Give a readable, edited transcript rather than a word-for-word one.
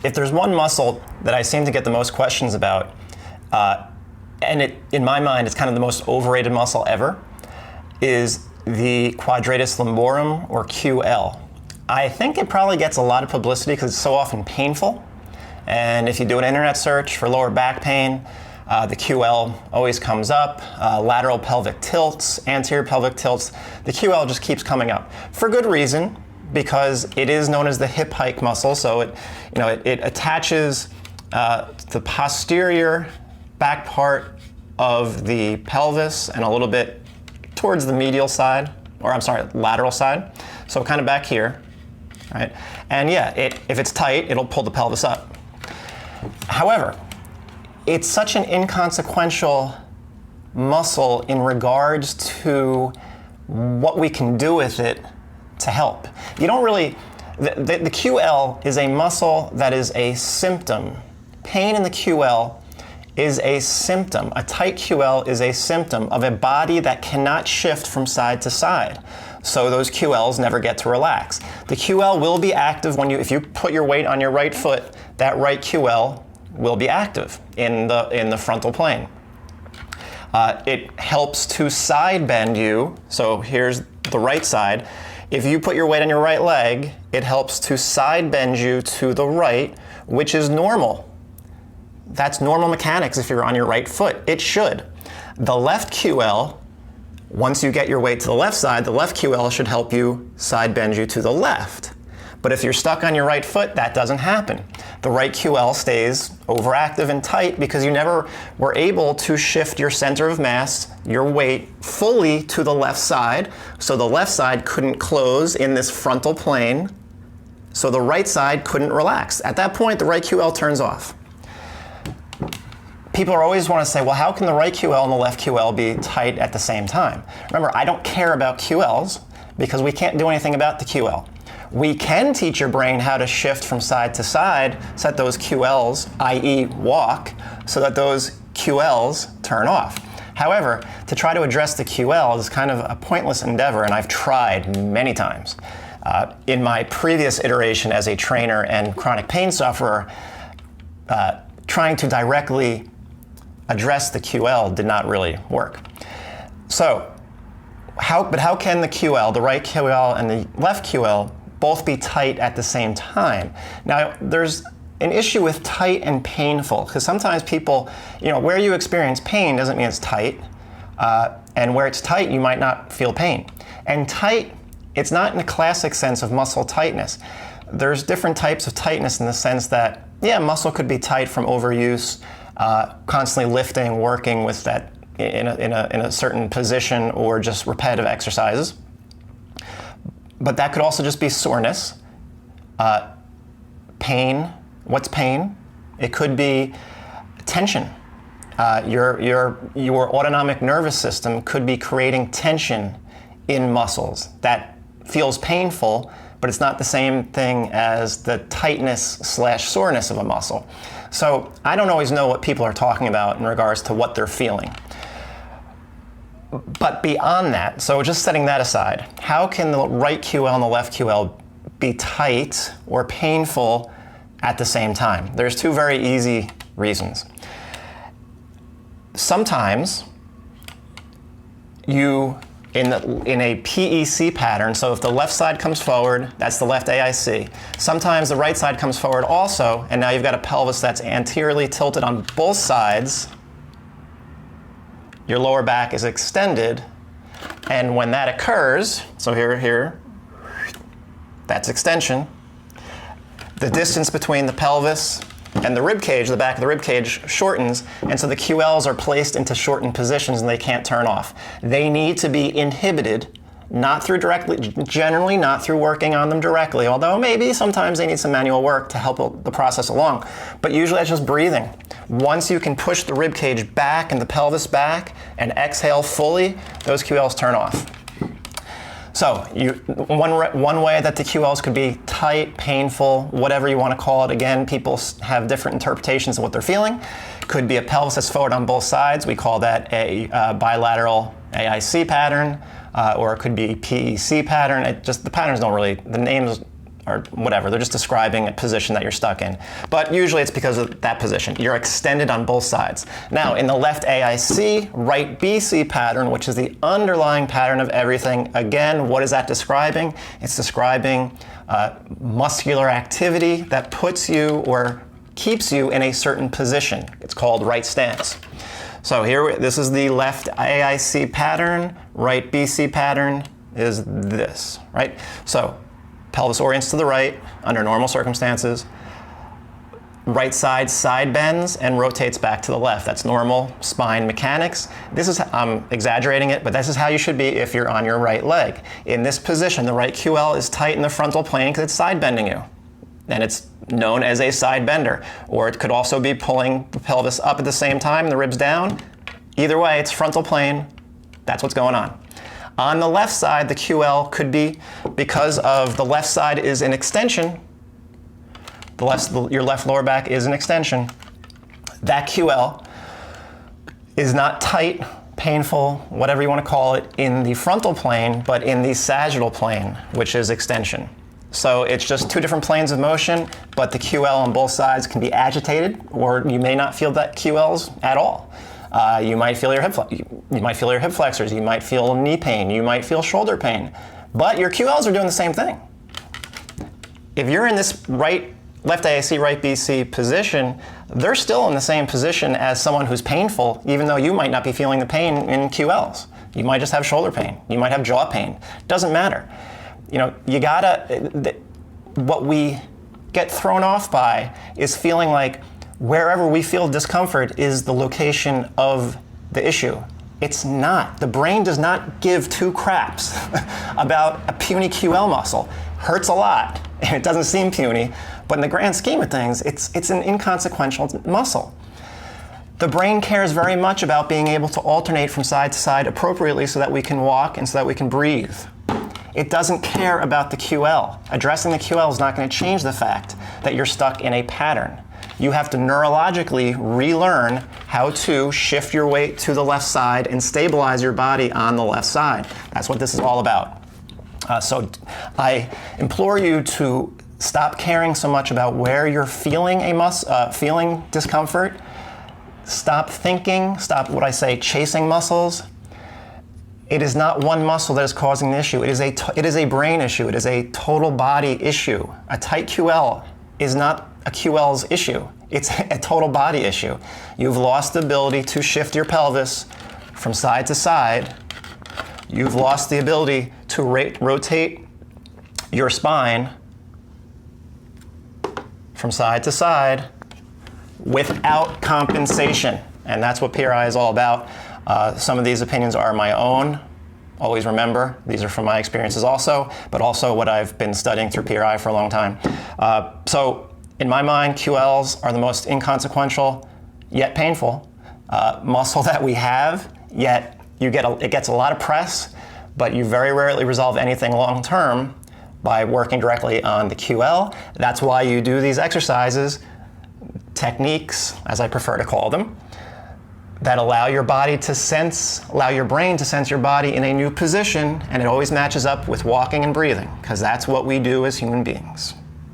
if there's one muscle that I seem to get the most questions about, and in my mind, it's kind of the most overrated muscle ever, is the Quadratus Lumborum, or QL. I think it probably gets a lot of publicity because it's so often painful. And if you do an internet search for lower back pain, the QL always comes up. Lateral pelvic tilts, anterior pelvic tilts. The QL just keeps coming up for good reason, because it is known as the hip hike muscle. So it attaches the posterior back part of the pelvis and a little bit towards the medial side, or I'm sorry, lateral side. So kind of back here, right? And yeah, if it's tight, it'll pull the pelvis up. However, it's such an inconsequential muscle in regards to what we can do with it to help. You don't really, the QL is a muscle that is a symptom. Pain in the QL is a symptom. A tight QL is a symptom of a body that cannot shift from side to side. So those QLs never get to relax. The QL will be active if you put your weight on your right foot, that right QL will be active in the frontal plane. It helps to side bend you. So here's the right side. If you put your weight on your right leg, it helps to side bend you to the right, which is normal. That's normal mechanics if you're on your right foot. It should. The left QL, once you get your weight to the left side, the left QL should help you side bend you to the left. But if you're stuck on your right foot, that doesn't happen. The right QL stays overactive and tight because you never were able to shift your center of mass, your weight, fully to the left side. So the left side couldn't close in this frontal plane. So the right side couldn't relax. At that point, the right QL turns off. People always want to say, well, how can the right QL and the left QL be tight at the same time? Remember, I don't care about QLs because we can't do anything about the QL. We can teach your brain how to shift from side to side, set those QLs, i.e. walk, so that those QLs turn off. However, to try to address the QL is kind of a pointless endeavor, and I've tried many times. In my previous iteration as a trainer and chronic pain sufferer, trying to directly address the QL did not really work. So, how can the QL, the right QL and the left QL, both be tight at the same time? Now, there's an issue with tight and painful, because sometimes people, where you experience pain doesn't mean it's tight, and where it's tight, you might not feel pain. And tight, it's not in the classic sense of muscle tightness. There's different types of tightness in the sense that, yeah, muscle could be tight from overuse, constantly lifting, working with that in a certain position, or just repetitive exercises. But that could also just be soreness, pain. What's pain? It could be tension. Your autonomic nervous system could be creating tension in muscles that feels painful, but it's not the same thing as the tightness/soreness of a muscle. So I don't always know what people are talking about in regards to what they're feeling. But beyond that, so just setting that aside, how can the right QL and the left QL be tight or painful at the same time? There's two very easy reasons. Sometimes in a PEC pattern, so if the left side comes forward, that's the left AIC. Sometimes the right side comes forward also, and now you've got a pelvis that's anteriorly tilted on both sides. Your lower back is extended, and when that occurs, so here, that's extension. The distance between the pelvis and the rib cage, the back of the rib cage, shortens, and so the QLs are placed into shortened positions and they can't turn off. They need to be inhibited, generally not through working on them directly, although maybe sometimes they need some manual work to help the process along. But usually that's just breathing. Once you can push the rib cage back and the pelvis back and exhale fully, those QLs turn off. So one way that the QLs could be tight, painful, whatever you want to call it. Again, people have different interpretations of what they're feeling. Could be a pelvis that's forward on both sides. We call that a bilateral AIC pattern, or it could be PEC pattern. The patterns don't really, the names or whatever. They're just describing a position that you're stuck in. But usually it's because of that position. You're extended on both sides. Now, in the left AIC, right BC pattern, which is the underlying pattern of everything, again, what is that describing? It's describing muscular activity that puts you or keeps you in a certain position. It's called right stance. So here, this is the left AIC pattern, right BC pattern is this, right? So pelvis orients to the right under normal circumstances. Right side bends and rotates back to the left. That's normal spine mechanics. This is, I'm exaggerating it, but this is how you should be if you're on your right leg. In this position, the right QL is tight in the frontal plane because it's side bending you. And it's known as a side bender. Or it could also be pulling the pelvis up at the same time, the ribs down. Either way, it's frontal plane. That's what's going on. On the left side, the QL could be, because of the left side is an extension, your left lower back is an extension, that QL is not tight, painful, whatever you want to call it, in the frontal plane, but in the sagittal plane, which is extension. So it's just two different planes of motion, but the QL on both sides can be agitated, or you may not feel that QLs at all. You might feel your hip flexors, you might feel knee pain, you might feel shoulder pain, but your QLs are doing the same thing. If you're in this left AIC, right BC position, they're still in the same position as someone who's painful, even though you might not be feeling the pain in QLs. You might just have shoulder pain, you might have jaw pain. Doesn't matter. You know, what we get thrown off by is feeling like wherever we feel discomfort is the location of the issue. It's not. The brain does not give two craps about a puny QL muscle. Hurts a lot, and it doesn't seem puny, but in the grand scheme of things, it's an inconsequential muscle. The brain cares very much about being able to alternate from side to side appropriately so that we can walk and so that we can breathe. It doesn't care about the QL. Addressing the QL is not going to change the fact that you're stuck in a pattern. You have to neurologically relearn how to shift your weight to the left side and stabilize your body on the left side. That's what this is all about. So I implore you to stop caring so much about where you're feeling feeling discomfort. Stop chasing muscles. It is not one muscle that is causing the issue. It is a brain issue. It is a total body issue. A tight QL is not a QL's issue. It's a total body issue. You've lost the ability to shift your pelvis from side to side. You've lost the ability to rotate your spine from side to side without compensation. And that's what PRI is all about. Some of these opinions are my own. Always remember, these are from my experiences also, but also what I've been studying through PRI for a long time. So in my mind, QLs are the most inconsequential, yet painful muscle that we have, yet it gets a lot of press, but you very rarely resolve anything long term by working directly on the QL. That's why you do these exercises, techniques, as I prefer to call them, that allow your brain to sense your body in a new position, and it always matches up with walking and breathing, because that's what we do as human beings.